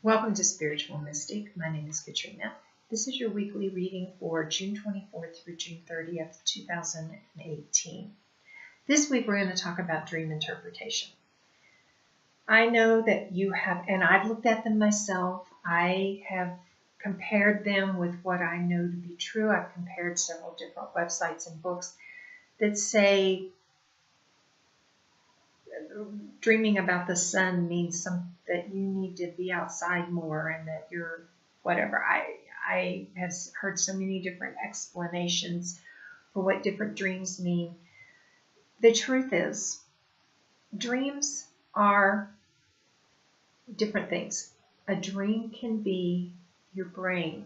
Welcome to Spiritual Mystic. My name is Katrina. This is your weekly reading for June 24th through June 30th, 2018. This week we're going to talk about dream interpretation. I know that you have, and I've looked at them myself. I have compared them with what I know to be true. I've compared several different websites and books that say dreaming about the sun means that you need to be outside more and that you're whatever. I have heard so many different explanations for what different dreams mean. The truth is, dreams are different things. A dream can be your brain,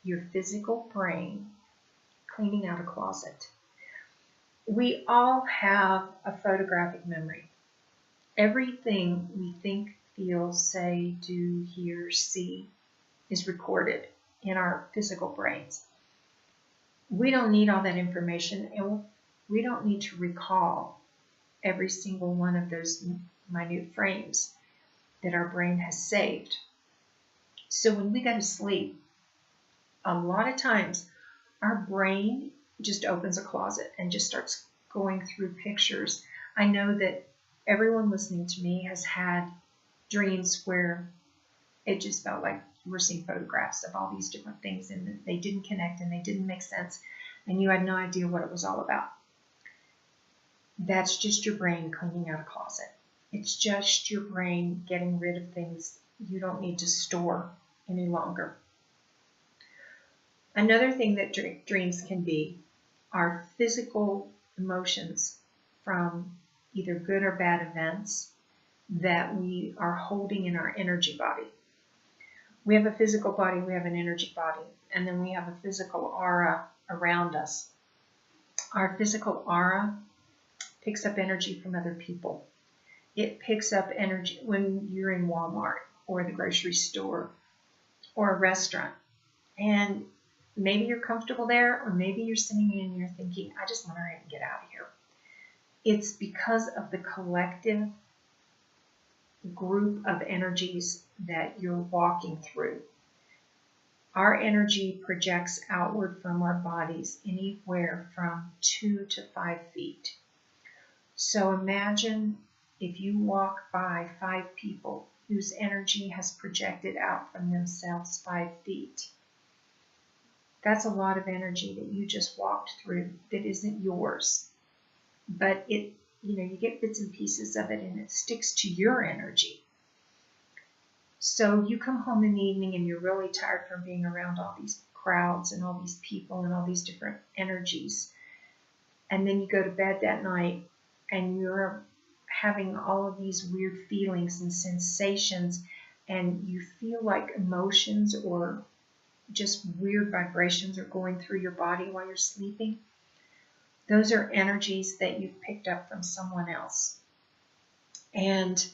your physical brain, cleaning out a closet. We all have a photographic memory. Everything we think, feel, say, do, hear, see is recorded in our physical brains. We don't need all that information, and we don't need to recall every single one of those minute frames that our brain has saved. So when we go to sleep, a lot of times our brain just opens a closet and just starts going through pictures. I know that everyone listening to me has had dreams where it just felt like you were seeing photographs of all these different things and they didn't connect and they didn't make sense and you had no idea what it was all about. That's just your brain cleaning out a closet. It's just your brain getting rid of things you don't need to store any longer. Another thing that dreams can be are physical emotions from either good or bad events that we are holding in our energy body. We have a physical body, we have an energy body, and then we have a physical aura around us. Our physical aura picks up energy from other people. It picks up energy when you're in Walmart or the grocery store or a restaurant. And maybe you're comfortable there, or maybe you're sitting in and you're thinking, I just want to hurry and get out of here. It's because of the collective group of energies that you're walking through. Our energy projects outward from our bodies anywhere from 2 to 5 feet. So imagine if you walk by 5 people whose energy has projected out from themselves 5 feet. That's a lot of energy that you just walked through that isn't yours. But you get bits and pieces of it and it sticks to your energy. So you come home in the evening and you're really tired from being around all these crowds and all these people and all these different energies. And then you go to bed that night and you're having all of these weird feelings and sensations, and you feel like emotions or just weird vibrations are going through your body while you're sleeping. Those are energies that you've picked up from someone else. And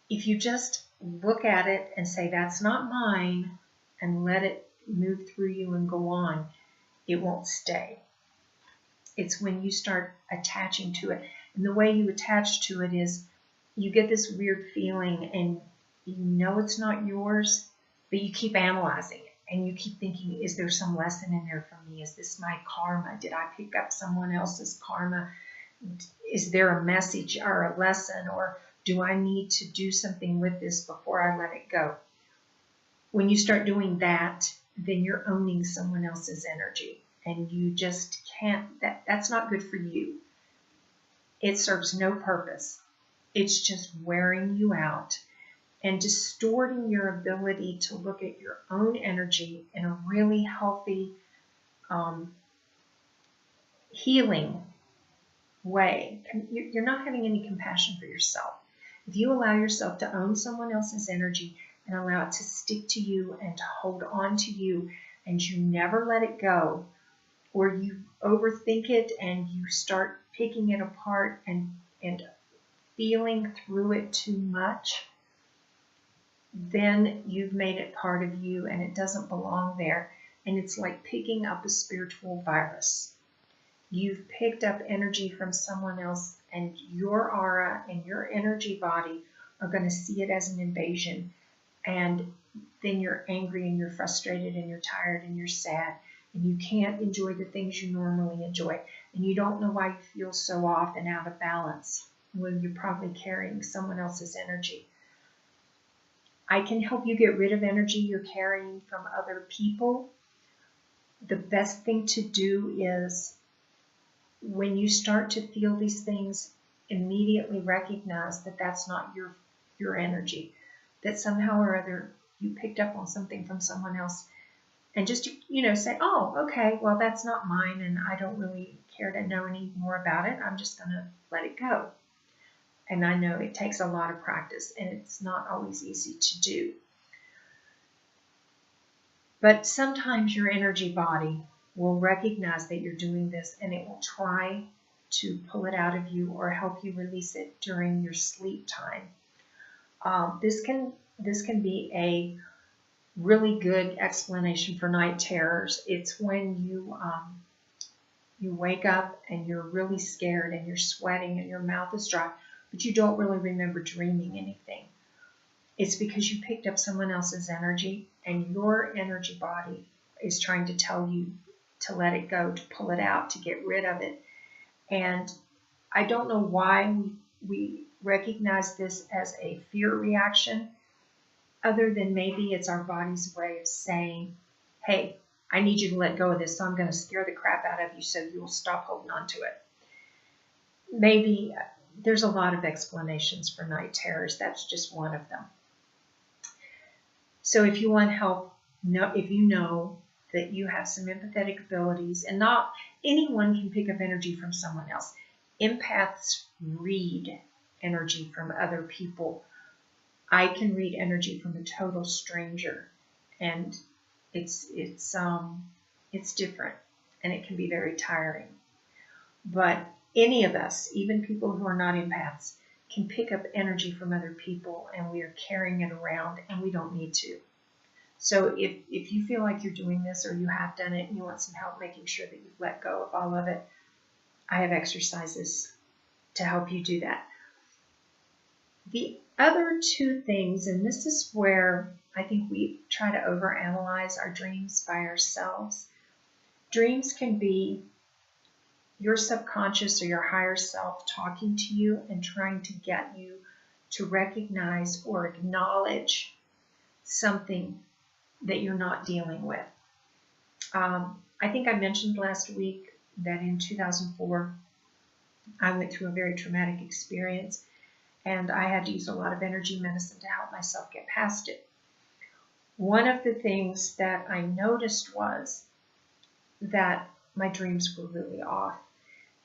if you just look at it and say, that's not mine, and let it move through you and go on, it won't stay. It's when you start attaching to it. And the way you attach to it is you get this weird feeling and you know it's not yours, but you keep analyzing it. And you keep thinking, is there some lesson in there for me? Is this my karma? Did I pick up someone else's karma? Is there a message or a lesson? Or do I need to do something with this before I let it go? When you start doing that, then you're owning someone else's energy. And you just can't, that's not good for you. It serves no purpose. It's just wearing you out and distorting your ability to look at your own energy in a really healthy, healing way. You're not having any compassion for yourself. If you allow yourself to own someone else's energy and allow it to stick to you and to hold on to you, and you never let it go, or you overthink it and you start picking it apart and feeling through it too much, then you've made it part of you and it doesn't belong there. And it's like picking up a spiritual virus. You've picked up energy from someone else, and your aura and your energy body are going to see it as an invasion. And then you're angry and you're frustrated and you're tired and you're sad. And you can't enjoy the things you normally enjoy. And you don't know why you feel so off and out of balance when you're probably carrying someone else's energy. I can help you get rid of energy you're carrying from other people. The best thing to do is, when you start to feel these things, immediately recognize that that's not your energy, that somehow or other you picked up on something from someone else, and just, say, oh, okay, well, that's not mine, and I don't really care to know any more about it. I'm just going to let it go. And I know it takes a lot of practice, and it's not always easy to do. But sometimes your energy body will recognize that you're doing this, and it will try to pull it out of you or help you release it during your sleep time. This can be a really good explanation for night terrors. It's when you wake up and you're really scared and you're sweating and your mouth is dry, but you don't really remember dreaming anything. It's because you picked up someone else's energy, and your energy body is trying to tell you to let it go, to pull it out, to get rid of it. And I don't know why we recognize this as a fear reaction, other than maybe it's our body's way of saying, hey, I need you to let go of this, so I'm going to scare the crap out of you so you'll stop holding on to it. Maybe there's a lot of explanations for night terrors. That's just one of them. So if you want help, if you know that you have some empathetic abilities, and not anyone can pick up energy from someone else. Empaths read energy from other people. I can read energy from a total stranger, and it's different, and it can be very tiring. But any of us, even people who are not empaths, can pick up energy from other people, and we are carrying it around, and we don't need to. So if you feel like you're doing this, or you have done it, and you want some help making sure that you've let go of all of it, I have exercises to help you do that. The other two things, and this is where I think we try to overanalyze our dreams by ourselves. Dreams can be your subconscious or your higher self talking to you and trying to get you to recognize or acknowledge something that you're not dealing with. I think I mentioned last week that in 2004, I went through a very traumatic experience, and I had to use a lot of energy medicine to help myself get past it. One of the things that I noticed was that my dreams were really off.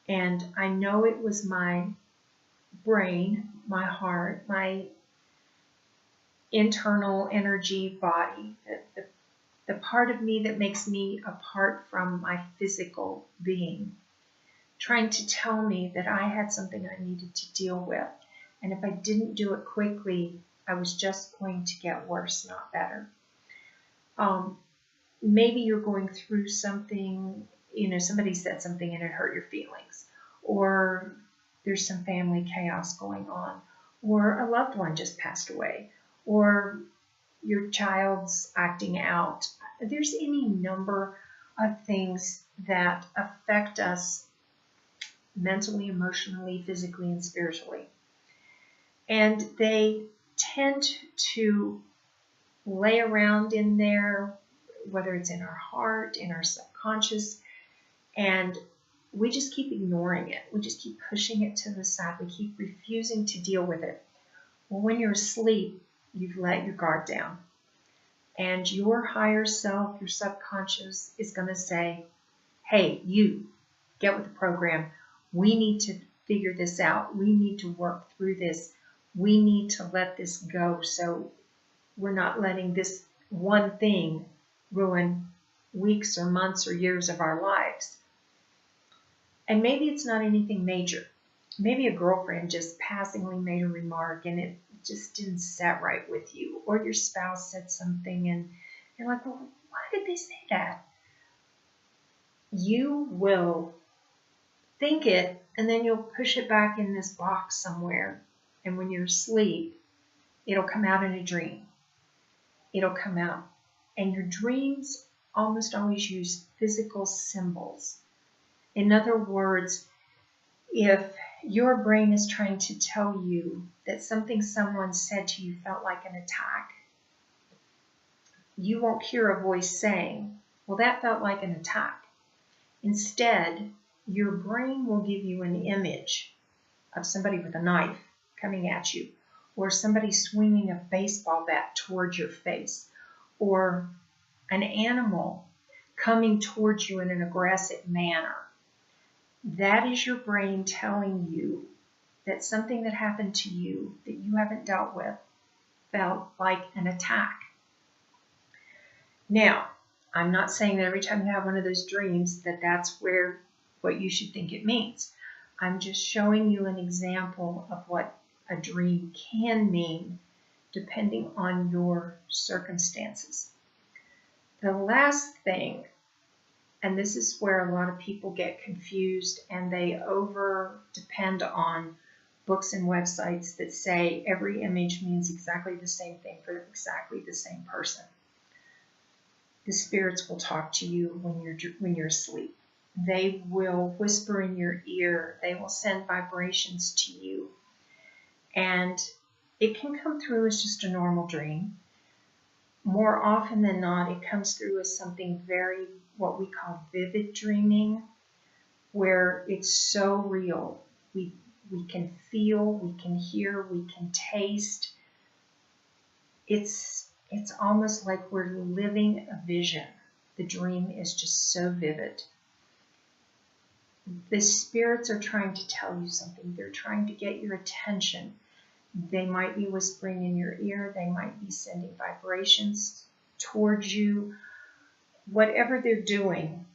And I know it was my brain, my heart, my internal energy body, the part of me that makes me apart from my physical being, trying to tell me that I had something I needed to deal with. And if I didn't do it quickly, I was just going to get worse, not better. Maybe you're going through something, somebody said something and it hurt your feelings, or there's some family chaos going on, or a loved one just passed away, or your child's acting out. There's any number of things that affect us mentally, emotionally, physically, and spiritually. And they tend to lay around in there, whether it's in our heart, in our subconscious, and we just keep ignoring it. We just keep pushing it to the side. We keep refusing to deal with it. Well, when you're asleep, you've let your guard down. And your higher self, your subconscious, is going to say, hey, you, get with the program. We need to figure this out. We need to work through this. We need to let this go, so we're not letting this one thing ruin weeks or months or years of our lives. And maybe it's not anything major. Maybe a girlfriend just passingly made a remark and it just didn't set right with you. Or your spouse said something and you're like, well, why did they say that? You will think it, and then you'll push it back in this box somewhere. And when you're asleep, It'll come out in a dream. It'll come out. And your dreams almost always use physical symbols. In other words, if your brain is trying to tell you that something someone said to you felt like an attack, you won't hear a voice saying, well, that felt like an attack. Instead, your brain will give you an image of somebody with a knife coming at you, or somebody swinging a baseball bat towards your face, or an animal coming towards you in an aggressive manner. That is your brain telling you that something that happened to you that you haven't dealt with felt like an attack. Now, I'm not saying that every time you have one of those dreams that that's what you should think it means. I'm just showing you an example of what a dream can mean depending on your circumstances. The last thing, and this is where a lot of people get confused and they over depend on books and websites that say every image means exactly the same thing for exactly the same person. The spirits will talk to you when you're asleep. They will whisper in your ear. They will send vibrations to you. And it can come through as just a normal dream. More often than not, it comes through as something very, what we call vivid dreaming, where it's so real. We can feel, we can hear, we can taste. It's almost like we're living a vision. The dream is just so vivid. The spirits are trying to tell you something. They're trying to get your attention. They might be whispering in your ear. They might be sending vibrations towards you. Whatever they're doing,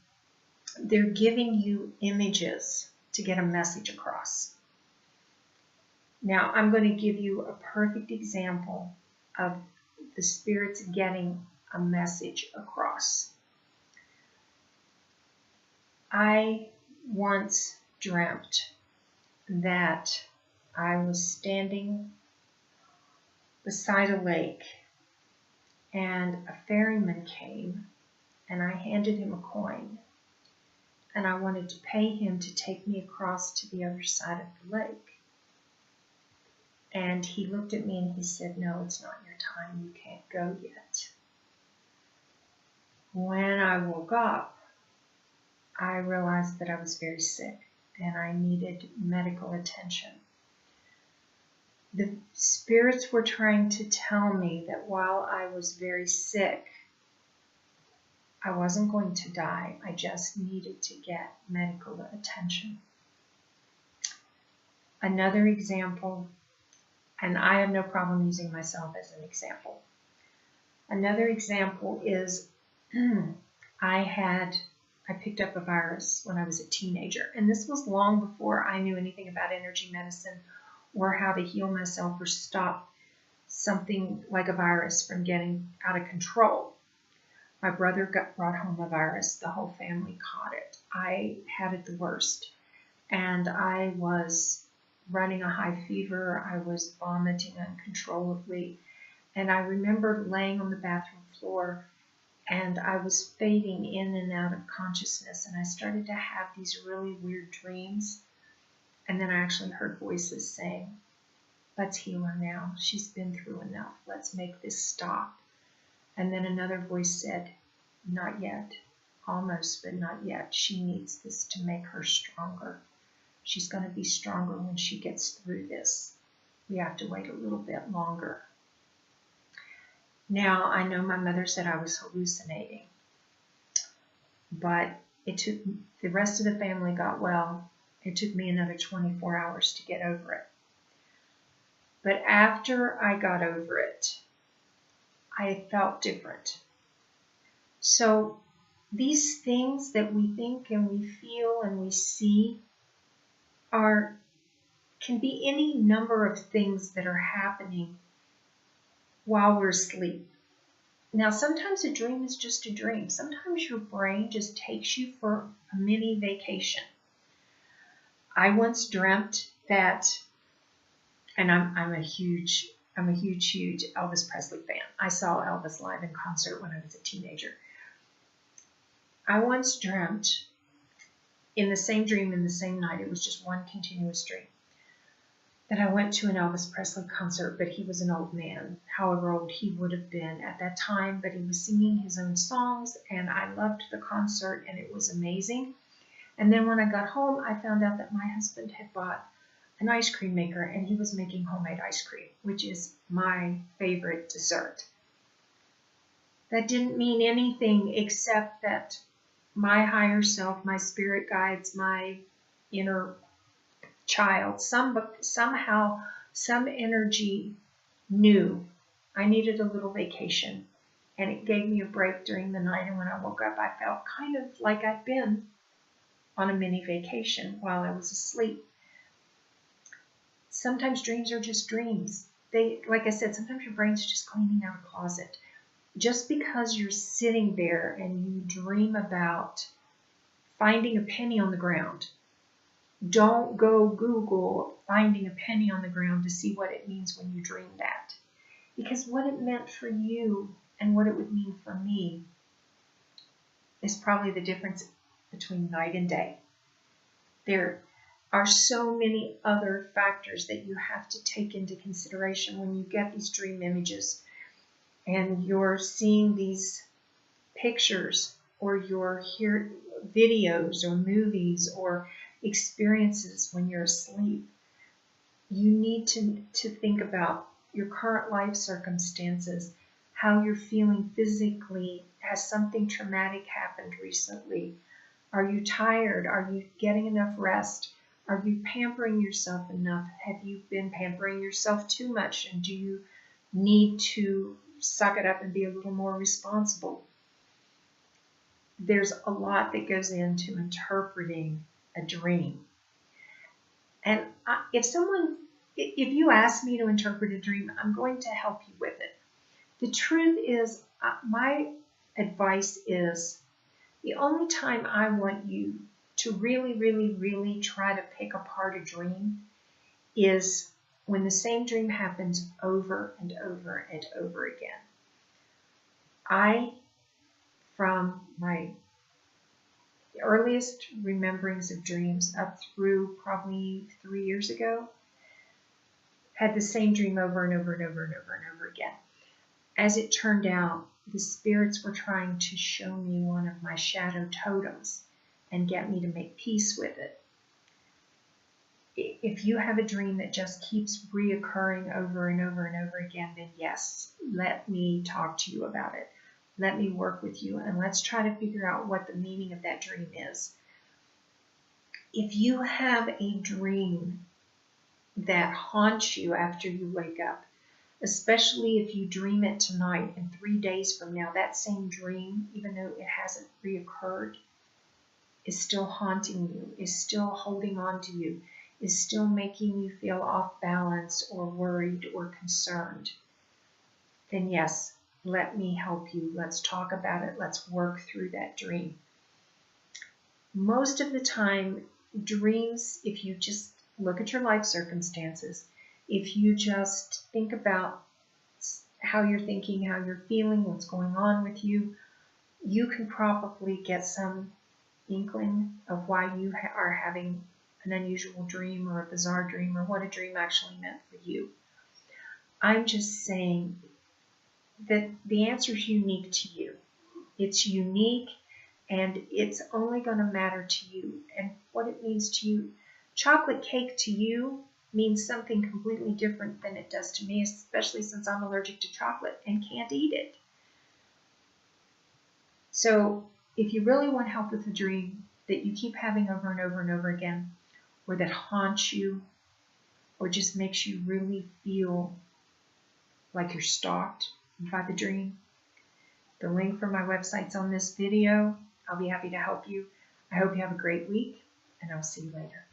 they're giving you images to get a message across. Now, I'm going to give you a perfect example of the spirits getting a message across. I once dreamt that I was standing beside a lake and a ferryman came and I handed him a coin and I wanted to pay him to take me across to the other side of the lake. And he looked at me and he said, no, it's not your time. You can't go yet. When I woke up, I realized that I was very sick and I needed medical attention. The spirits were trying to tell me that while I was very sick, I wasn't going to die. I just needed to get medical attention. Another example, and I have no problem using myself as an example. Another example is I picked up a virus when I was a teenager, and this was long before I knew anything about energy medicine or how to heal myself or stop something like a virus from getting out of control. My brother brought home a virus. The whole family caught it. I had it the worst, and I was running a high fever. I was vomiting uncontrollably, and I remember laying on the bathroom floor and I was fading in and out of consciousness, and I started to have these really weird dreams. And then I actually heard voices saying, let's heal her now. She's been through enough. Let's make this stop. And then another voice said, not yet. Almost, but not yet. She needs this to make her stronger. She's going to be stronger when she gets through this. We have to wait a little bit longer. Now, I know my mother said I was hallucinating, but the rest of the family got well. It took me another 24 hours to get over it. But after I got over it, I felt different. So these things that we think and we feel and we see can be any number of things that are happening while we're asleep. Now, sometimes a dream is just a dream. Sometimes your brain just takes you for a mini vacation. I once dreamt that, and I'm a huge I'm a huge, huge Elvis Presley fan. I saw Elvis live in concert when I was a teenager. I once dreamt in the same dream in the same night, it was just one continuous dream, that I went to an Elvis Presley concert, but he was an old man, however old he would have been at that time, but he was singing his own songs, and I loved the concert, and it was amazing. And then when I got home, I found out that my husband had bought an ice cream maker, and he was making homemade ice cream, which is my favorite dessert. That didn't mean anything except that my higher self, my spirit guides, my inner child, somehow, some energy knew I needed a little vacation, and it gave me a break during the night. And when I woke up, I felt kind of like I'd been on a mini vacation while I was asleep. Sometimes dreams are just dreams. Like I said, sometimes your brain's just cleaning out a closet. Just because you're sitting there and you dream about finding a penny on the ground, don't go Google finding a penny on the ground to see what it means when you dream that. Because what it meant for you and what it would mean for me is probably the difference between night and day. There are so many other factors that you have to take into consideration when you get these dream images and you're seeing these pictures, or you're hearing videos or movies or experiences when you're asleep. You need to think about your current life circumstances, how you're feeling physically. Has something traumatic happened recently? Are you tired? Are you getting enough rest? Are you pampering yourself enough? Have you been pampering yourself too much? And do you need to suck it up and be a little more responsible? There's a lot that goes into interpreting a dream. And if you ask me to interpret a dream, I'm going to help you with it. The truth is, my advice is, the only time I want you to really, really, really try to pick apart a dream is when the same dream happens over and over and over again. From my earliest rememberings of dreams up through probably 3 years ago, had the same dream over and over and over and over and over again. As it turned out, the spirits were trying to show me one of my shadow totems and get me to make peace with it. If you have a dream that just keeps reoccurring over and over and over again, then yes, let me talk to you about it. Let me work with you, and let's try to figure out what the meaning of that dream is. If you have a dream that haunts you after you wake up, especially if you dream it tonight and 3 days from now, that same dream, even though it hasn't reoccurred, is still haunting you, is still holding on to you, is still making you feel off balance or worried or concerned, then yes, let me help you. Let's talk about it. Let's work through that dream. Most of the time, dreams, if you just look at your life circumstances, if you just think about how you're thinking, how you're feeling, what's going on with you, you can probably get some inkling of why you are having an unusual dream or a bizarre dream, or what a dream actually meant for you. I'm just saying that the answer is unique to you. It's unique, and it's only going to matter to you and what it means to you. Chocolate cake to you means something completely different than it does to me, especially since I'm allergic to chocolate and can't eat it. So if you really want help with a dream that you keep having over and over and over again, or that haunts you, or just makes you really feel like you're stalked by the dream, the link for my website's on this video. I'll be happy to help you. I hope you have a great week, and I'll see you later.